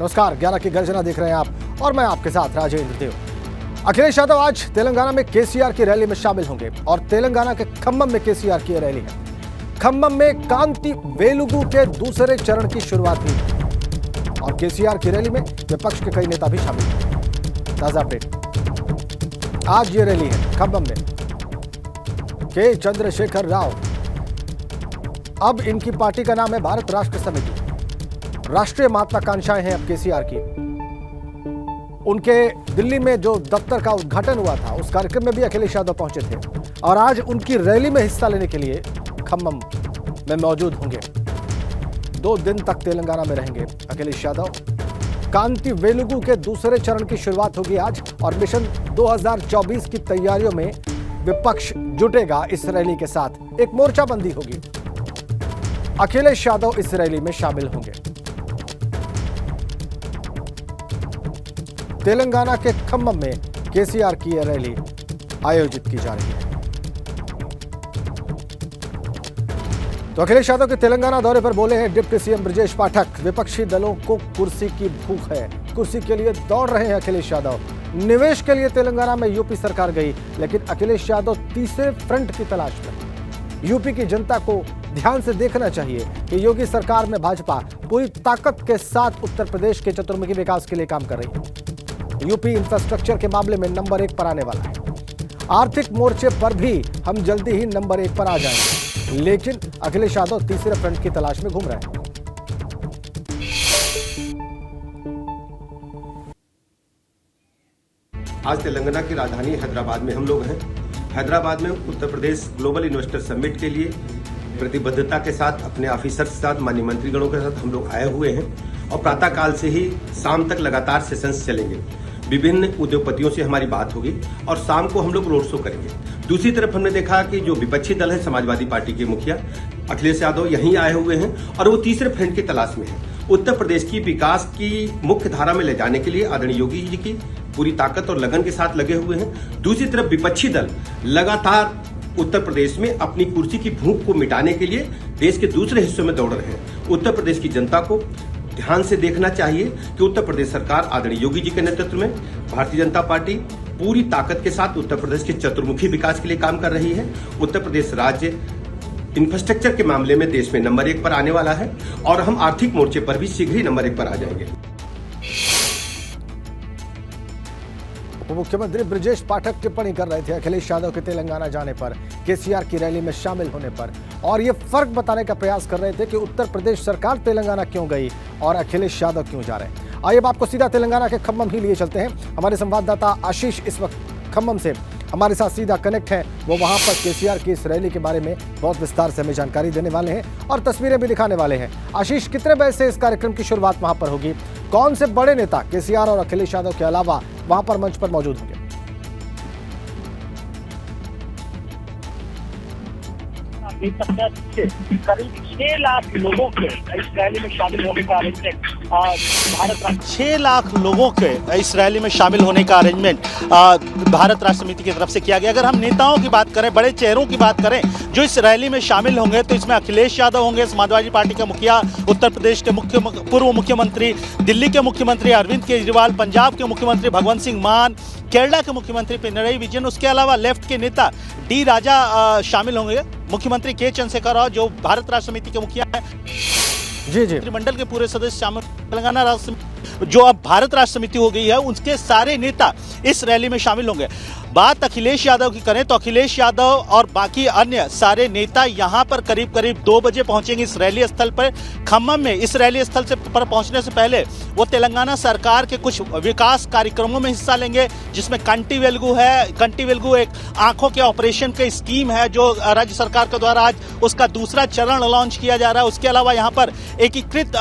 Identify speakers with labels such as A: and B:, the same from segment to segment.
A: नमस्कार, 11 की गर्जना देख रहे हैं आप और मैं आपके साथ राजेंद्र देव। अखिलेश यादव आज तेलंगाना में केसीआर की रैली में शामिल होंगे और तेलंगाना के खम्मम में केसीआर की रैली है। खम्मम में कांति वेलुगु के दूसरे चरण की शुरुआत हुई और केसीआर की रैली में विपक्ष के कई नेता भी शामिल हुए। ताजा अपडेट, आज ये रैली है खम्मम में। के चंद्रशेखर राव, अब इनकी पार्टी का नाम है भारत राष्ट्र समिति। राष्ट्रीय महत्वाकांक्षाएं हैं अब केसीआर की। उनके दिल्ली में जो दफ्तर का उद्घाटन हुआ था, उस कार्यक्रम में भी अखिलेश यादव पहुंचे थे और आज उनकी रैली में हिस्सा लेने के लिए खम्मम में मौजूद होंगे। 2 दिन तक तेलंगाना में रहेंगे अखिलेश यादव। कांति वेलुगु के दूसरे चरण की शुरुआत होगी आज और मिशन 2024 की तैयारियों में विपक्ष जुटेगा। इस रैली के साथ एक मोर्चाबंदी होगी। अखिलेश यादव इस रैली में शामिल होंगे। तेलंगाना के खम्मम में केसीआर की यह रैली आयोजित की जा रही है। तो अखिलेश यादव के तेलंगाना दौरे पर बोले हैं डिप्टी सीएम ब्रजेश पाठक। विपक्षी दलों को कुर्सी की भूख है, कुर्सी के लिए दौड़ रहे हैं अखिलेश यादव। निवेश के लिए तेलंगाना में यूपी सरकार गई, लेकिन अखिलेश यादव तीसरे फ्रंट की तलाश में। यूपी की जनता को ध्यान से देखना चाहिए कि योगी सरकार में भाजपा पूरी ताकत के साथ उत्तर प्रदेश के चतुर्मुखी विकास के लिए काम कर रही है। यूपी इंफ्रास्ट्रक्चर के मामले में नंबर 1 पर आने वाला है। आर्थिक मोर्चे पर भी हम जल्दी ही नंबर 1 पर आ जाएंगे, लेकिन अखिलेश यादव तीसरे फ्रंट की तलाश में घूम रहे हैं।
B: आज तेलंगाना की राजधानी हैदराबाद में हम लोग हैं। हैदराबाद में Uttar Pradesh global investor summit के लिए प्रतिबद्धता के साथ अपने ऑफिसर्स के साथ, माननीय मंत्रीगणों के साथ हम लोग आए हुए हैं और प्रातःकाल से ही शाम तक लगातार सेशंस चलेंगे। विभिन्न उद्योगपतियों से हमारी बात होगी और शाम को हम लोग रोड शो करेंगे। दूसरी तरफ हमने देखा कि जो विपक्षी दल है, समाजवादी पार्टी के मुखिया अखिलेश यादव यहीं आए हुए हैं और वो तीसरे फ्रंट की तलाश में है। उत्तर प्रदेश की विकास की मुख्य धारा में ले जाने के लिए आदरणीय योगी जी की पूरी ताकत और लगन के साथ लगे हुए हैं। दूसरी तरफ विपक्षी दल लगातार उत्तर प्रदेश में अपनी कुर्सी की भूख को मिटाने के लिए देश के दूसरे हिस्सों में दौड़ रहे हैं। उत्तर प्रदेश की जनता को ध्यान से देखना चाहिए कि उत्तर प्रदेश सरकार आदरणीय योगी जी के नेतृत्व में भारतीय जनता पार्टी पूरी ताकत के साथ उत्तर प्रदेश के चतुर्मुखी विकास के लिए काम कर रही है। उत्तर प्रदेश राज्य इंफ्रास्ट्रक्चर के मामले में देश में नंबर 1 पर आने वाला है और हम आर्थिक मोर्चे पर भी शीघ्र ही नंबर 1 पर आ जाएंगे।
A: मुख्यमंत्री ब्रजेश पाठक टिप्पणी कर रहे थे अखिलेश यादव के तेलंगाना जाने पर, केसीआर की रैली में शामिल होने पर, और ये फर्क बताने का प्रयास कर रहे थे कि उत्तर प्रदेश सरकार तेलंगाना क्यों गई और अखिलेश यादव क्यों जा रहे हैं। आइए अब आपको सीधा तेलंगाना के खम्मम ही लिए चलते हैं। हमारे संवाददाता आशीष इस वक्त खम्मम से हमारे साथ सीधा कनेक्ट है। वो वहां पर केसीआर की इस रैली के बारे में बहुत विस्तार से हमें जानकारी देने वाले हैं और तस्वीरें भी दिखाने वाले हैं। आशीष, कितने बजे से इस कार्यक्रम की शुरुआत वहां पर होगी? कौन से बड़े नेता केसीआर और अखिलेश यादव के अलावा वहां पर मंच पर मौजूद होंगे?
C: करीब 6 लाख लोगों के इस रैली में शामिल होने का अरेंजमेंट 6 लाख लोगों के इस रैली में शामिल होने का अरेंजमेंट भारत राष्ट्र समिति की तरफ से किया गया। अगर हम नेताओं की बात करें, बड़े चेहरों की बात करें जो इस रैली में शामिल होंगे, तो इसमें अखिलेश यादव होंगे, समाजवादी पार्टी के मुखिया, उत्तर प्रदेश के पूर्व मुख्यमंत्री, दिल्ली के मुख्यमंत्री अरविंद केजरीवाल, पंजाब के मुख्यमंत्री भगवंत सिंह मान, केरला के मुख्यमंत्री पिनरई विजयन, उसके अलावा लेफ्ट के नेता डी राजा शामिल होंगे, मुख्यमंत्री के चंद्रशेखर राव जो भारत राष्ट्र समिति के मुखिया हैं,
A: जी
C: मंत्रिमंडल के पूरे सदस्य शामिल। तेलंगाना राष्ट्र जो अब भारत राष्ट्र समिति हो गई है, उनके सारे नेता इस रैली में शामिल होंगे। बात अखिलेश यादव की करें तो अखिलेश यादव और बाकी अन्य सारे नेता यहां पर करीब 2 बजे पहुंचेंगे इस रैली स्थल पर खम्मम में। इस रैली स्थल से पर पहुंचने से पहले वो तेलंगाना सरकार के कुछ विकास कार्यक्रमों में हिस्सा लेंगे, जिसमें कंटी वेलुगु है। कंटी वेलुगु एक आंखों के ऑपरेशन की स्कीम है जो राज्य सरकार के द्वारा आज उसका दूसरा चरण लॉन्च किया जा रहा है। उसके अलावा यहाँ पर एकीकृत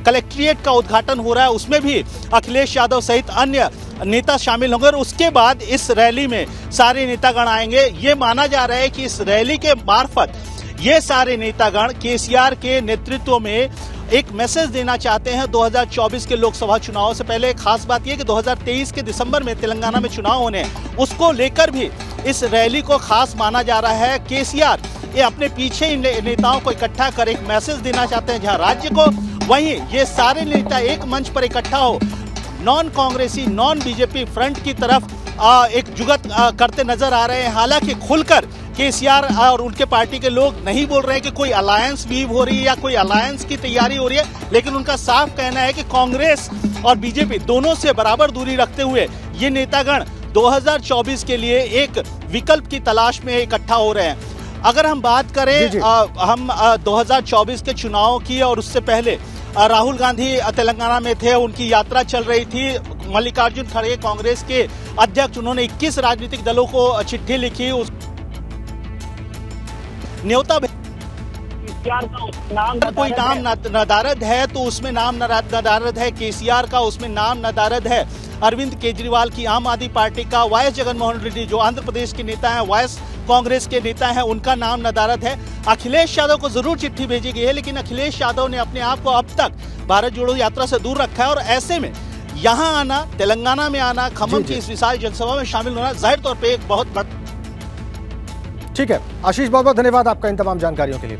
C: कलेक्ट्रेट का उद्घाटन हो रहा है, उसमें भी अखिलेश यादव सहित अन्य नेता शामिल होंगे और उसके बाद इस रैली में सारे नेतागण आएंगे। ये माना जा रहा है कि इस रैली के मार्फत ये सारे नेतागण केसीआर के नेतृत्व में एक मैसेज देना चाहते हैं 2024 के लोकसभा चुनाव से पहले। खास बात यह कि 2023 के दिसंबर में तेलंगाना में चुनाव होने, उसको लेकर भी इस रैली को खास माना जा रहा है। केसीआर ये अपने पीछे इन नेताओं को इकट्ठा कर एक मैसेज देना चाहते हैं, जहां राज्य को वहीं ये सारे नेता एक मंच पर इकट्ठा हो नॉन कांग्रेसी नॉन बीजेपी फ्रंट की तरफ एक जुगत करते नजर आ रहे हैं। हालांकि खुलकर केसीआर और उनके पार्टी के लोग नहीं बोल रहे हैं कि कोई अलायंस वीव हो रही है या कोई अलायंस की तैयारी हो रही है, लेकिन उनका साफ कहना है कि कांग्रेस और बीजेपी दोनों से बराबर दूरी रखते हुए ये नेतागण 2024 के लिए एक विकल्प की तलाश में इकट्ठा हो रहे हैं। अगर हम बात करें हम 2024 के चुनाव की और उससे पहले राहुल गांधी तेलंगाना में थे, उनकी यात्रा चल रही थी। मल्लिकार्जुन खड़गे कांग्रेस के अध्यक्ष, उन्होंने 21 राजनीतिक दलों को चिट्ठी लिखी, उस न्योता कोई नाम नदारद है तो उसमें नाम नदारद है केसीआर का, उसमें नाम नदारद है अरविंद केजरीवाल की आम आदमी पार्टी का, वाईएस जगनमोहन रेड्डी जो आंध्र प्रदेश के नेता हैं, वाईएस कांग्रेस के नेता हैं, उनका नाम नदारद है। अखिलेश यादव को जरूर चिट्ठी भेजी गई है, लेकिन अखिलेश यादव ने अपने आप को अब तक भारत जोड़ो यात्रा से दूर रखा है और ऐसे में यहाँ आना, तेलंगाना में आना, खम्मम की इस विशाल जनसभा में शामिल होना जाहिर तौर पर एक बहुत बड़ा।
A: ठीक है आशीष, बहुत बहुत धन्यवाद आपका इन तमाम जानकारियों के लिए।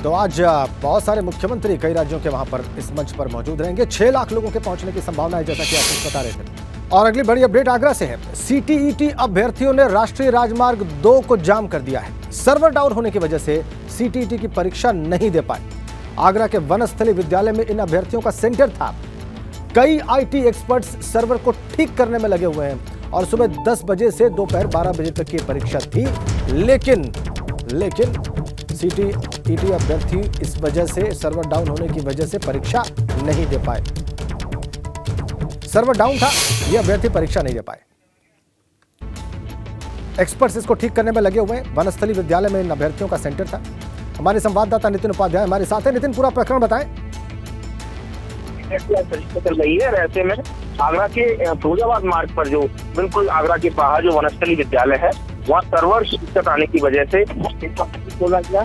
A: तो आज बहुत सारे मुख्यमंत्री कई राज्यों के वहां पर इस मंच पर मौजूद रहेंगे। 6 लाख लोगों के पहुंचने की संभावना है, जैसा कि आशीष बता रहे थे। और अगली बड़ी अपडेट आगरा से है। सीटीईटी अभ्यर्थियों ने राष्ट्रीय राजमार्ग 2 को जाम कर दिया है। सर्वर डाउन होने की वजह से सीटीईटी की परीक्षा नहीं दे पाए। आगरा के वनस्थली विद्यालय में इन अभ्यर्थियों का सेंटर था। कई आईटी एक्सपर्ट्स सर्वर को ठीक करने में लगे हुए हैं और सुबह 10 बजे से दोपहर 12 बजे तक की परीक्षा थी, लेकिन सीटीईटी अभ्यर्थी इस वजह से, सर्वर डाउन होने की वजह से परीक्षा नहीं दे पाए। सर्वर डाउन था, ये अभ्यर्थी परीक्षा नहीं दे पाए। एक्सपर्ट्स इसको ठीक करने में लगे हुए हैं। वनस्थली विद्यालय में इन अभ्यर्थियों का सेंटर था। हमारे संवाददाता नितिन उपाध्याय हमारे साथ है। नितिन, पूरा प्रकरण बताएं।
D: चल रही है, ऐसे में आगरा के फिरोजाबाद मार्ग पर जो बिल्कुल आगरा के बाहर जो वनस्थली विद्यालय है, वहाँ सर्वर दिक्कत आने की वजह से खोला गया,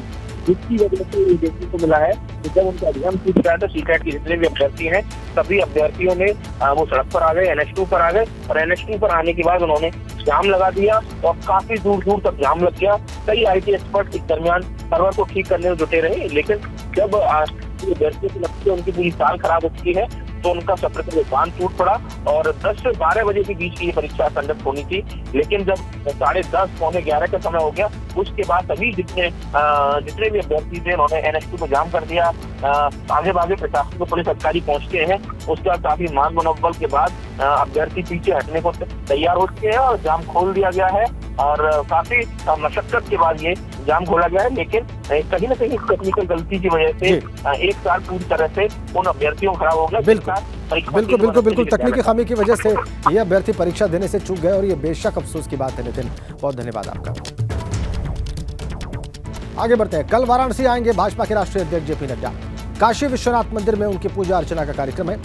D: जिसकी वजह से ये देखने को मिला है कि जब उनका एग्जाम छूट गया तो सीटेट के जितने भी अभ्यर्थी हैं सभी अभ्यर्थियों ने वो सड़क पर आ गए, NH2 पर आ गए और NH2 पर आने के बाद उन्होंने जाम लगा दिया और काफी दूर दूर तक जाम लग गया। कई IT एक्सपर्ट इस दरमियान सर्वर को ठीक करने में जुटे रहे, लेकिन जब अभ्यर्थियों की लगती है उनकी पूरी साल खराब हो चुकी है तो उनका सत्र का बांध टूट पड़ा और 10 से 12 बजे के बीच की ये परीक्षा कंडक्ट होनी थी। लेकिन जब 10:30 पौने 11 का समय हो गया, उसके बाद सभी जितने भी अभ्यर्थी थे उन्होंने NH2 को जाम कर दिया। आगे भागे प्रशासन को पुलिस अधिकारी पहुंचते हैं, उसके बाद काफी मान मनोबल के बाद अभ्यर्थी पीछे हटने को तैयार हो चुके हैं और जाम खोल दिया गया है और काफी मशक्कत के बाद ये जाम खोला गया है। लेकिन कहीं ना कहीं टेक्निकल गलती की वजह से एक साल पूरी तरह से उन अभ्यर्थियों खराब हो गया।
A: बिल्कुल तकनीकी खामी की वजह से ये अभ्यर्थी परीक्षा देने से चूक गए और ये बेशक अफसोस की बात है। नितिन, बहुत धन्यवाद आपका। आगे बढ़ते हैं। कल वाराणसी आएंगे भाजपा के राष्ट्रीय अध्यक्ष जेपी नड्डा। काशी विश्वनाथ मंदिर में उनकी पूजा अर्चना का कार्यक्रम है।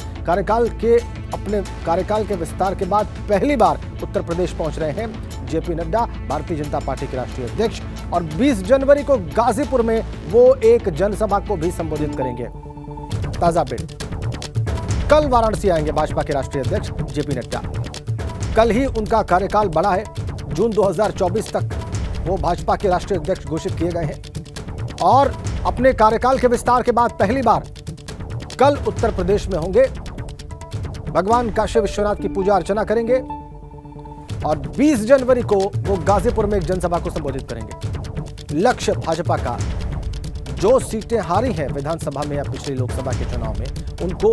A: अपने कार्यकाल के विस्तार के बाद पहली बार उत्तर प्रदेश पहुंच रहे हैं जेपी नड्डा, भारतीय जनता पार्टी के राष्ट्रीय अध्यक्ष, और 20 जनवरी को गाजीपुर में वो एक जनसभा को भी संबोधित करेंगे। ताजा अपडेट, कल वाराणसी आएंगे भाजपा के राष्ट्रीय अध्यक्ष जेपी नड्डा। कल ही उनका कार्यकाल बढ़ा है, जून 2024 तक वो भाजपा के राष्ट्रीय अध्यक्ष घोषित किए गए हैं और अपने कार्यकाल के विस्तार के बाद पहली बार कल उत्तर प्रदेश में होंगे। भगवान काशी विश्वनाथ की पूजा अर्चना करेंगे और 20 जनवरी को वो गाजीपुर में एक जनसभा को संबोधित करेंगे। लक्ष्य भाजपा का, जो सीटें हारी हैं विधानसभा में या पिछली लोकसभा के चुनाव में, उनको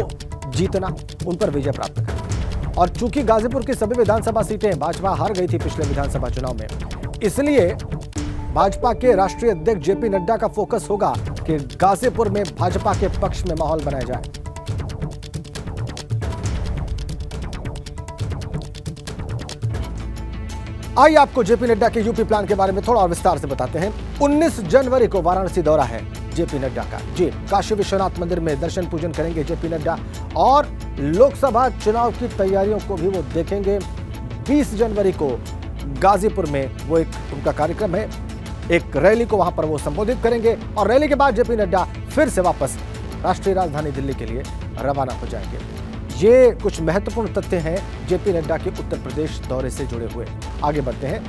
A: जीतना, उन पर विजय प्राप्त करना। और चूंकि गाजीपुर की सभी विधानसभा सीटें भाजपा हार गई थी पिछले विधानसभा चुनाव में, इसलिए भाजपा के राष्ट्रीय अध्यक्ष जेपी नड्डा का फोकस होगा कि गाजीपुर में भाजपा के पक्ष में माहौल बनाया जाए। आइए आपको जेपी नड्डा के यूपी प्लान के बारे में थोड़ा और विस्तार से बताते हैं। 19 जनवरी को वाराणसी दौरा है जेपी नड्डा का। जी, काशी विश्वनाथ मंदिर में दर्शन पूजन करेंगे जेपी नड्डा और लोकसभा चुनाव की तैयारियों को भी वो देखेंगे। 20 जनवरी को गाजीपुर में वो एक उनका कार्यक्रम है, एक रैली को वहां पर वो संबोधित करेंगे और रैली के बाद जेपी नड्डा फिर से वापस राष्ट्रीय राजधानी दिल्ली के लिए रवाना हो जाएंगे। ये कुछ महत्वपूर्ण तथ्य हैं जेपी नड्डा के उत्तर प्रदेश दौरे से जुड़े हुए। आगे बढ़ते हैं।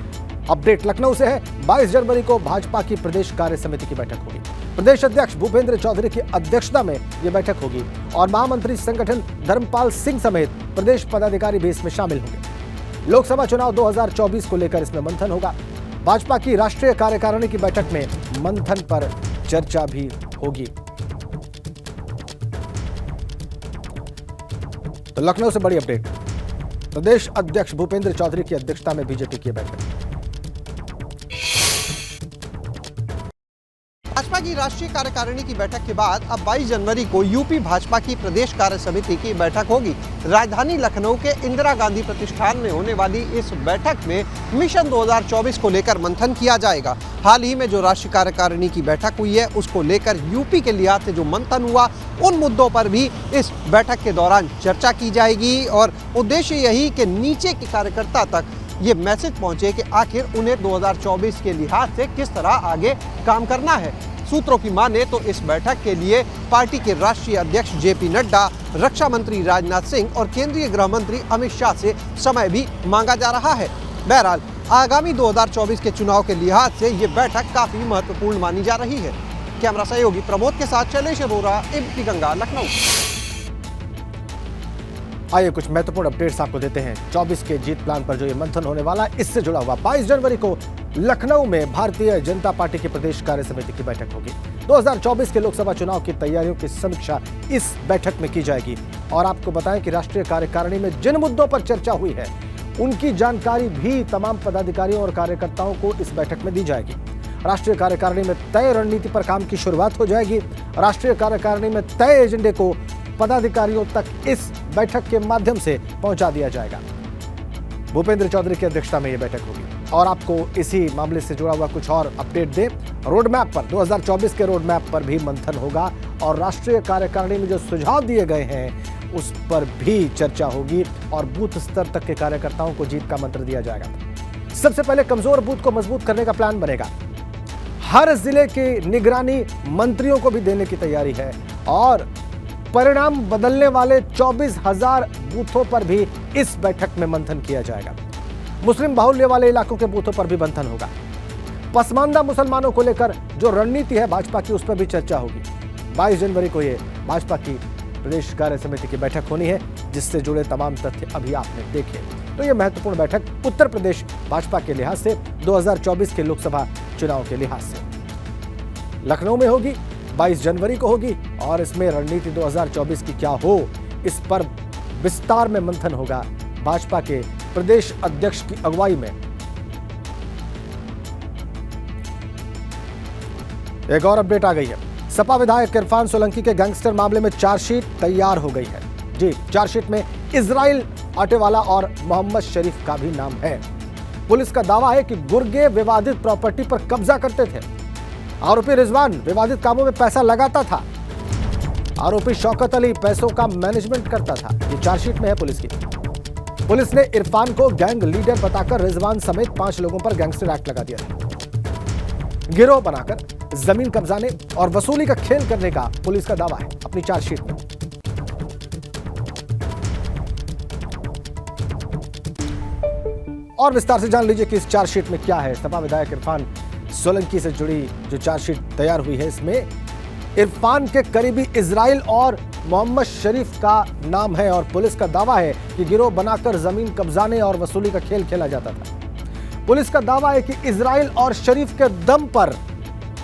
A: अपडेट लखनऊ से है। 22 जनवरी को भाजपा की प्रदेश कार्य समिति की बैठक होगी। प्रदेश अध्यक्ष भूपेंद्र चौधरी की अध्यक्षता में यह बैठक होगी और महामंत्री संगठन धर्मपाल सिंह समेत प्रदेश पदाधिकारी भी इसमें शामिल होंगे। लोकसभा चुनाव 2024 को लेकर इसमें मंथन होगा। भाजपा की राष्ट्रीय कार्यकारिणी की बैठक में मंथन पर चर्चा भी होगी। तो लखनऊ से बड़ी अपडेट, प्रदेश अध्यक्ष भूपेंद्र चौधरी की अध्यक्षता में बीजेपी की बैठक।
E: भाजपा की राष्ट्रीय कार्यकारिणी की बैठक के बाद अब 22 जनवरी को यूपी भाजपा की प्रदेश कार्य समिति की बैठक होगी। राजधानी लखनऊ के इंदिरा गांधी प्रतिष्ठान में होने वाली इस बैठक में मिशन 2024 को लेकर मंथन किया जाएगा। हाल ही में जो राष्ट्रीय कार्यकारिणी की बैठक हुई है उसको लेकर यूपी के लिहाज से जो मंथन हुआ उन मुद्दों पर भी इस बैठक के दौरान चर्चा की जाएगी और उद्देश्य यही कि नीचे के कार्यकर्ता तक ये मैसेज पहुंचे कि आखिर उन्हें 2024 के लिहाज से किस तरह आगे काम करना है। सूत्रों की माने तो इस बैठक के लिए पार्टी के राष्ट्रीय अध्यक्ष जेपी नड्डा, रक्षा मंत्री राजनाथ सिंह और केंद्रीय गृह मंत्री अमित शाह से समय भी मांगा जा रहा है। बहरहाल आगामी 2024 के चुनाव के लिहाज से ये बैठक काफी महत्वपूर्ण मानी जा रही है। कैमरा सहयोगी प्रमोद के साथ शैलेश अरोरा, एबीपी गंगा, लखनऊ।
A: आइए कुछ महत्वपूर्ण अपडेट्स आपको देते हैं। 24 के जीत प्लान पर जो ये मंथन होने वाला है इससे जुड़ा हुआ 22 जनवरी को लखनऊ में भारतीय जनता पार्टी की प्रदेश कार्य समिति की बैठक होगी। 2024 के लोकसभा चुनाव की तैयारियों की समीक्षा इस बैठक में की जाएगी और आपको बताएं कि राष्ट्रीय कार्यकारिणी में जिन मुद्दों पर चर्चा हुई है उनकी जानकारी भी तमाम पदाधिकारियों और कार्यकर्ताओं को इस बैठक में दी जाएगी। राष्ट्रीय कार्यकारिणी में तय रणनीति पर काम की शुरुआत हो जाएगी। राष्ट्रीय कार्यकारिणी में तय एजेंडे को पदाधिकारियों तक इस बैठक के माध्यम से पहुंचा दिया जाएगा। भूपेंद्र चौधरी की अध्यक्षता में यह बैठक होगी और आपको इसी मामले से जुड़ा हुआ कुछ और अपडेट दें। रोड मैप पर 2024 के रोड मैप पर भी मंथन होगा और राष्ट्रीय कार्यकारिणी में जो सुझाव दिए गए हैं उस पर भी चर्चा होगी और बूथ स्तर तक के कार्यकर्ताओं को जीत का मंत्र दिया जाएगा। सबसे पहले कमजोर बूथ को मजबूत करने का प्लान बनेगा। हर जिले की निगरानी मंत्रियों को भी देने की तैयारी है और परिणाम बदलने वाले 24,000 बूथों पर भी इस बैठक में मंथन किया जाएगा। मुस्लिम बाहुल्य वाले इलाकों के बूथों पर भी मंथन होगा। पसमानदा मुसलमानों को लेकर जो रणनीति है भाजपा की उस पर भी चर्चा होगी। 22 जनवरी को ये भाजपा की प्रदेश कार्य समिति की बैठक होनी है जिससे जुड़े तमाम तथ्य अभी आपने देखे। तो ये महत्वपूर्ण बैठक उत्तर प्रदेश भाजपा के लिहाज से 2024 के लोकसभा चुनाव के लिहाज से लखनऊ में होगी, 22 जनवरी को होगी और इसमें रणनीति 2024 की क्या हो इस पर विस्तार में मंथन होगा भाजपा के प्रदेश अध्यक्ष की अगुवाई में। एक और अपडेट आ गई है। सपा विधायक इरफान सोलंकी के गैंगस्टर मामले में चार्जशीट तैयार हो गई है। जी, चार्जशीट में इजराइल आटेवाला और मोहम्मद शरीफ का भी नाम है। पुलिस का दावा है कि गुर्गे विवादित प्रॉपर्टी पर कब्जा करते थे। आरोपी रिजवान विवादित कामों में पैसा लगाता था। आरोपी शौकत अली पैसों का मैनेजमेंट करता था। ये चार्जशीट में है पुलिस की। पुलिस ने इरफान को गैंग लीडर बताकर रिजवान समेत 5 लोगों पर गैंगस्टर एक्ट लगा दिया था। गिरोह बनाकर जमीन कब्जाने और वसूली का खेल करने का पुलिस का दावा है अपनी चार्जशीट में। और विस्तार से जान लीजिए कि इस चार्जशीट में क्या है। सपा विधायक इरफान सोलंकी से जुड़ी जो चार्जशीट तैयार हुई है इसमें इरफान के करीबी इजराइल और मोहम्मद शरीफ का नाम है और पुलिस का दावा है कि गिरोह बनाकर जमीन कब्जाने और वसूली का खेल खेला जाता था। पुलिस का दावा है कि इजराइल और शरीफ के दम पर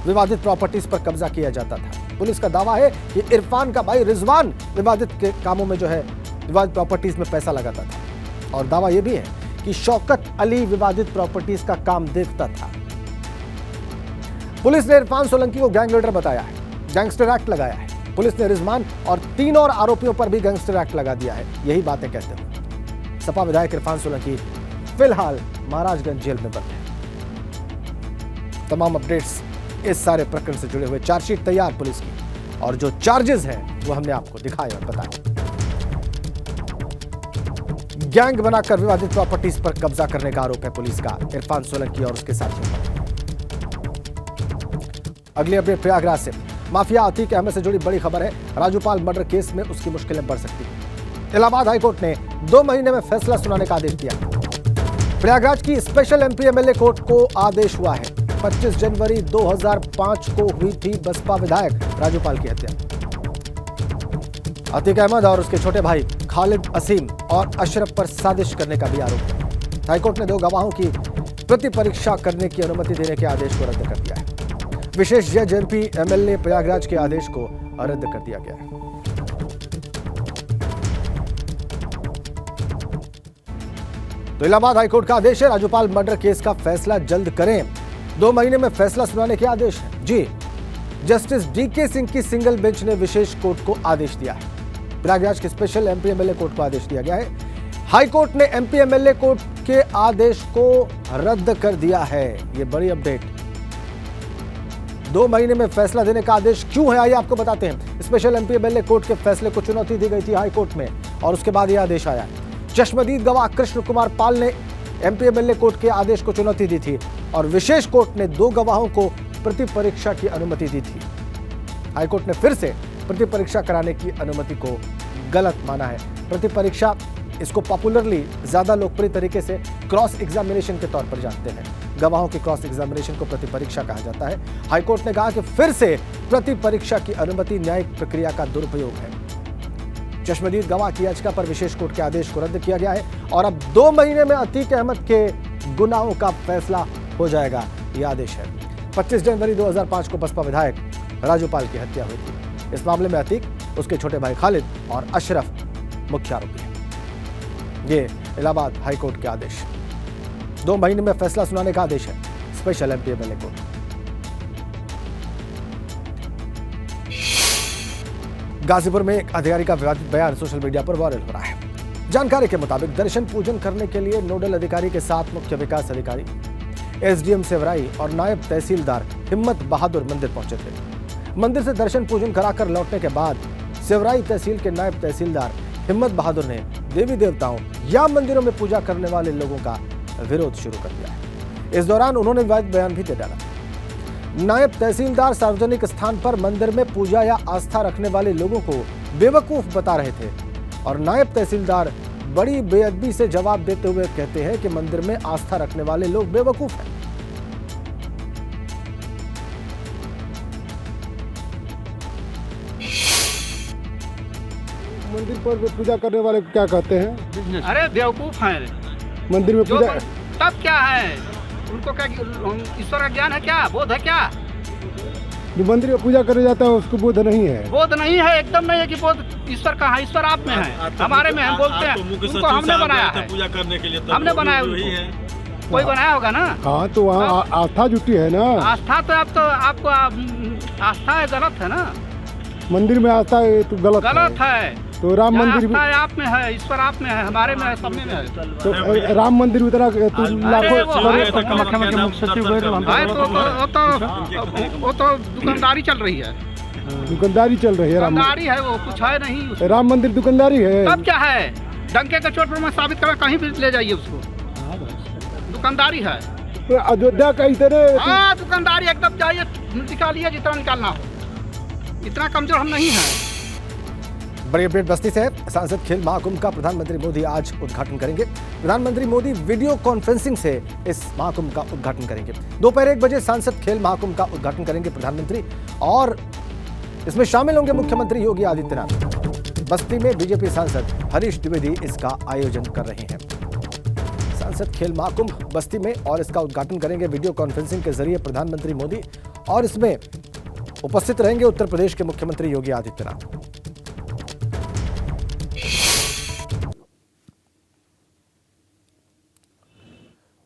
A: विवादित प्रॉपर्टीज पर कब्जा किया जाता था। पुलिस का दावा है कि इरफान का भाई रिजवान विवादित के कामों में जो है विवादित प्रॉपर्टीज में पैसा लगाता था और दावा यह भी है कि शौकत अली विवादित प्रॉपर्टीज का काम देखता था। पुलिस ने इरफान सोलंकी को गैंग लीडर बताया है, गैंगस्टर एक्ट लगाया है। पुलिस ने रिजवान और 3 और आरोपियों पर भी गैंगस्टर एक्ट लगा दिया है। यही बातें कहते हैं। सपा विधायक इरफान सोलंकी फिलहाल महाराजगंज जेल में बंद है। तमाम अपडेट्स इस सारे प्रकरण से जुड़े हुए, चार्जशीट तैयार पुलिस की और जो चार्जेस हैं वो हमने आपको दिखाए और बताए। गैंग बनाकर विवादित प्रॉपर्टीज पर कब्जा करने का आरोप है पुलिस का इरफान सोलंकी और उसके साथियों पर। अगली अपडेट प्रयागराज से। माफिया अतीक अहमद से जुड़ी बड़ी खबर है। राजूपाल मर्डर केस में उसकी मुश्किलें बढ़ सकती हैं। इलाहाबाद हाईकोर्ट ने 2 महीने में फैसला सुनाने का आदेश दिया। प्रयागराज की स्पेशल एमपी एमएलए कोर्ट को आदेश हुआ है 25 जनवरी 2005 को हुई थी बसपा विधायक राजूपाल की हत्या। अतीक अहमद और उसके छोटे भाई खालिद असीम और अशरफ पर साजिश करने का भी आरोप है। हाईकोर्ट ने 2 गवाहों की प्रति परीक्षा करने की अनुमति देने के आदेश को रद्द कर दिया है। विशेष जज एमपी एमएलए प्रयागराज के आदेश को रद्द कर दिया गया है। तो इलाहाबाद हाईकोर्ट का आदेश है, राजूपाल मर्डर केस का फैसला जल्द करें। 2 महीने में फैसला सुनाने के आदेश है। जी, जस्टिस डीके सिंह की सिंगल बेंच ने विशेष कोर्ट को आदेश दिया है। प्रयागराज के स्पेशल एमपी एमएलए कोर्ट को आदेश दिया गया है। हाईकोर्ट ने एमपी एमएलए कोर्ट के आदेश को रद्द कर दिया है। ये बड़ी अपडेट। 2 महीने में फैसला देने का आदेश क्यों है, आइए आपको बताते हैं। स्पेशल एमपी एमएलए कोर्ट के फैसले को चुनौती दी गई थी हाईकोर्ट में और उसके बाद यह आदेश आया। चश्मदीद गवाह कृष्ण कुमार पाल ने एमपी एमएलए कोर्ट के आदेश को चुनौती दी थी और विशेष कोर्ट ने 2 गवाहों को प्रति परीक्षा की अनुमति दी थी। हाईकोर्ट ने फिर से प्रति परीक्षा कराने की अनुमति को गलत माना है। प्रति परीक्षा, इसको पॉपुलरली ज्यादा लोकप्रिय तरीके से क्रॉस एग्जामिनेशन के तौर पर जानते हैं। गवाहों की क्रॉस एग्जामिनेशन को प्रति परीक्षा कहा जाता है। हाईकोर्ट ने कहा कि फिर से प्रति परीक्षा की अनुमति न्यायिक प्रक्रिया का दुरुपयोग है। चश्मदीद गवाह की याचिका पर विशेष कोर्ट के आदेश को रद्द किया गया है और अब 2 महीने में अतीक अहमद के गुनाहों का फैसला हो जाएगा, यह आदेश है। 25 जनवरी 2005 को बसपा विधायक राजूपाल की हत्या हुई थी। इस मामले में अतीक, उसके छोटे भाई खालिद और अशरफ मुख्य आरोपी हैं। ये इलाहाबाद हाईकोर्ट के आदेश। 2 महीने में फैसला सुनाने का आदेश है special MP MLA court. Ghazipur में एक अधिकारी का विवादित बयान सोशल मीडिया पर वायरल हो रहा है। जानकारी के मुताबिक दर्शन पूजन करने के लिए नोडल अधिकारी के साथ मुख्य विकास अधिकारी, एसडीएम सेवराई और नायब तहसीलदार हिम्मत बहादुर मंदिर पहुंचे थे। मंदिर से दर्शन पूजन कराकर लौटने के बाद सेवराई तहसील के नायब तहसीलदार हिम्मत बहादुर ने देवी देवताओं या मंदिरों में पूजा करने वाले लोगों का विरोध शुरू कर दिया है। इस दौरान उन्होंने विवादित बयान भी दे डाला। नायब तहसीलदार सार्वजनिक स्थान पर मंदिर में पूजा या आस्था रखने वाले लोगों को बेवकूफ बता रहे थे और नायब तहसीलदार बड़ी बेअदबी से जवाब देते हुए कहते हैं कि मंदिर में आस्था रखने वाले लोग बेवकूफ हैं।
F: मंदिर पर पूजा करने वाले को क्या कहते हैं?
G: अरे बेवकूफ हैं।
F: मंदिर में पूजा
G: तब क्या है, उनको क्या ईश्वर का ज्ञान है, क्या बोध है? क्या
F: जो मंदिर में पूजा करने जाता है उसको बोध नहीं है?
G: बोध नहीं है, एकदम नहीं है कि बोध ईश्वर का है। ईश्वर आप में है, हमारे में हम बोलते हैं। उनको हमने बनाया है,
H: पूजा करने के लिए
G: हमने बनाया उनको। कोई बनाया होगा ना।
F: हाँ, तो वहाँ आस्था जुटी है ना।
G: आस्था तो आपको आस्था है, गलत है ना।
F: मंदिर में आस्था है तो गलत
G: है।
F: तो राम मंदिर भी
G: आप में है, ईश्वर आप में है, हमारे में है, सब में है।
F: तो राम मंदिर भी तरह लाखों
G: वो तो दुकानदारी चल रही है।
F: दुकानदारी चल रही है।
G: दुकानदारी है, वो कुछ है नहीं।
F: राम मंदिर दुकानदारी है।
G: तब क्या है, डंके के चोट पर मैं साबित करा, कहीं भी ले जाइए उसको। दुकानदारी है।
F: अयोध्या का इतने
G: हाँ, दुकानदारी एकदम जाइए, निकालिए जितना निकालना हो। इतना कमजोर हम नहीं हैं।
A: बड़ी अपडेट बस्ती से है। सांसद खेल महाकुंभ का प्रधानमंत्री मोदी आज उद्घाटन करेंगे। प्रधानमंत्री मोदी वीडियो कॉन्फ्रेंसिंग से इस महाकुंभ का उद्घाटन करेंगे। दोपहर 1 बजे सांसद खेल महाकुंभ का उद्घाटन करेंगे प्रधानमंत्री और इसमें शामिल होंगे मुख्यमंत्री योगी आदित्यनाथ। बस्ती में बीजेपी सांसद हरीश द्विवेदी इसका आयोजन कर रहे हैं। सांसद खेल महाकुंभ बस्ती में और इसका उद्घाटन करेंगे वीडियो कॉन्फ्रेंसिंग के जरिए प्रधानमंत्री मोदी और इसमें उपस्थित रहेंगे उत्तर प्रदेश के मुख्यमंत्री योगी आदित्यनाथ।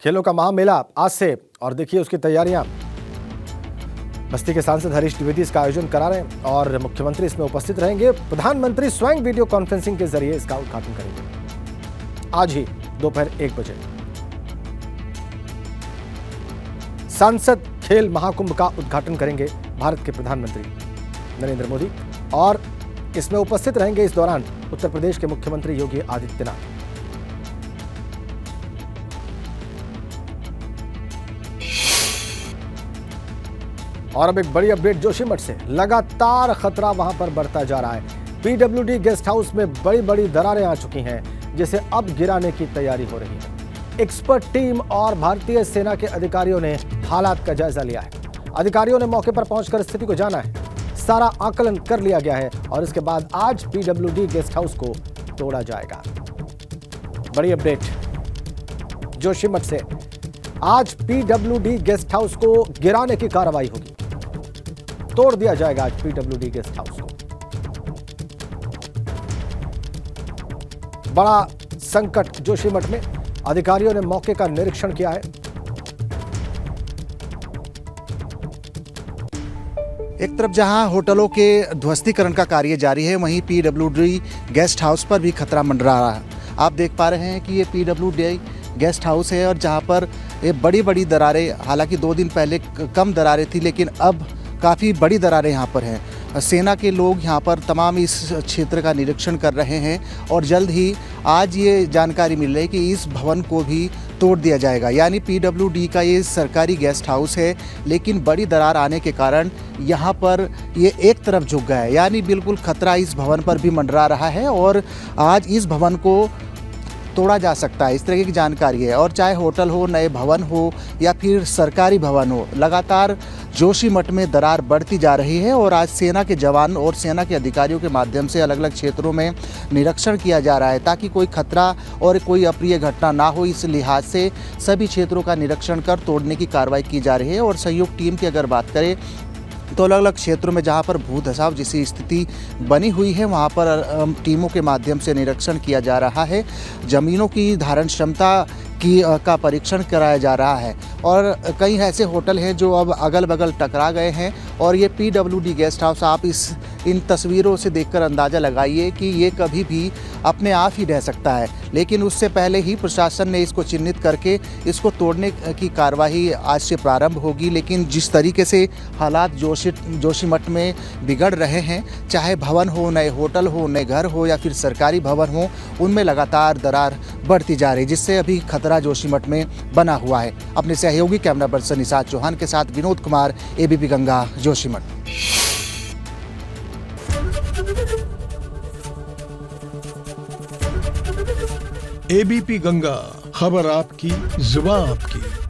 A: खेलों का महामेला आज से और देखिए उसकी तैयारियां। बस्ती के सांसद हरीश द्विवेदी इसका आयोजन करा रहे हैं और मुख्यमंत्री इसमें उपस्थित रहेंगे। प्रधानमंत्री स्वयं वीडियो कॉन्फ्रेंसिंग के जरिए इसका उद्घाटन करेंगे आज ही दोपहर 1 बजे। सांसद खेल महाकुंभ का उद्घाटन करेंगे भारत के प्रधानमंत्री नरेंद्र मोदी और इसमें उपस्थित रहेंगे इस दौरान उत्तर प्रदेश के मुख्यमंत्री योगी आदित्यनाथ। और अब एक बड़ी अपडेट जोशीमठ से। लगातार खतरा वहां पर बढ़ता जा रहा है। पीडब्ल्यूडी गेस्ट हाउस में बड़ी बड़ी दरारें आ चुकी हैं जिसे अब गिराने की तैयारी हो रही है। एक्सपर्ट टीम और भारतीय सेना के अधिकारियों ने हालात का जायजा लिया है। अधिकारियों ने मौके पर पहुंचकर स्थिति को जाना है। सारा आकलन कर लिया गया है और इसके बाद आज पीडब्ल्यूडी गेस्ट हाउस को तोड़ा जाएगा। बड़ी अपडेट जोशीमठ से, आज पीडब्ल्यूडी गेस्ट हाउस को गिराने की कार्रवाई होगी। तोड़ दिया जाएगा आज पीडब्ल्यूडी गेस्ट हाउस को। बड़ा संकट जोशीमठ में, अधिकारियों ने मौके का निरीक्षण किया है।
H: एक तरफ जहां होटलों के ध्वस्तीकरण का कार्य जारी है, वहीं पीडब्ल्यूडी गेस्ट हाउस पर भी खतरा मंडरा रहा है। आप देख पा रहे हैं कि ये पीडब्ल्यूडी गेस्ट हाउस है और जहां पर ये बड़ी बड़ी दरारें, हालांकि 2 दिन पहले कम दरारें थी, लेकिन अब काफ़ी बड़ी दरारें यहाँ पर हैं। सेना के लोग यहाँ पर तमाम इस क्षेत्र का निरीक्षण कर रहे हैं और जल्द ही आज ये जानकारी मिल रही है कि इस भवन को भी तोड़ दिया जाएगा। यानी पीडब्ल्यूडी का ये सरकारी गेस्ट हाउस है, लेकिन बड़ी दरार आने के कारण यहाँ पर ये एक तरफ झुक गया है। यानी बिल्कुल खतरा इस भवन पर भी मंडरा रहा है और आज इस भवन को तोड़ा जा सकता है, इस तरह की जानकारी है। और चाहे होटल हो, नए भवन हो या फिर सरकारी भवन हो, लगातार जोशीमठ में दरार बढ़ती जा रही है और आज सेना के जवान और सेना के अधिकारियों के माध्यम से अलग अलग क्षेत्रों में निरीक्षण किया जा रहा है ताकि कोई खतरा और कोई अप्रिय घटना ना हो। इस लिहाज से सभी क्षेत्रों का निरीक्षण कर तोड़ने की कार्रवाई की जा रही है। और संयुक्त टीम की अगर बात करें तो अलग अलग क्षेत्रों में जहां पर भू धसाव जैसी स्थिति बनी हुई है, वहां पर टीमों के माध्यम से निरीक्षण किया जा रहा है। ज़मीनों की धारण क्षमता का परीक्षण कराया जा रहा है और कई ऐसे होटल हैं जो अब अगल बगल टकरा गए हैं। और ये पीडब्ल्यूडी गेस्ट हाउस, आप इन तस्वीरों से देखकर अंदाज़ा लगाइए कि ये कभी भी अपने आप ही रह सकता है। लेकिन उससे पहले ही प्रशासन ने इसको चिन्हित करके इसको तोड़ने की कार्रवाई आज से प्रारंभ होगी। लेकिन जिस तरीके से हालात जोशीमठ में बिगड़ रहे हैं, चाहे भवन हो, नए होटल हो, नए घर हो या फिर सरकारी भवन हो, उनमें लगातार दरार बढ़ती जा रही है, जिससे अभी खतरा जोशीमठ में बना हुआ है। अपने सहयोगी कैमरा पर्सन निषाद चौहान के साथ विनोद कुमार, एबीपी गंगा, जोशीमठ।
I: एबीपी गंगा, खबर आपकी, जुबान आपकी।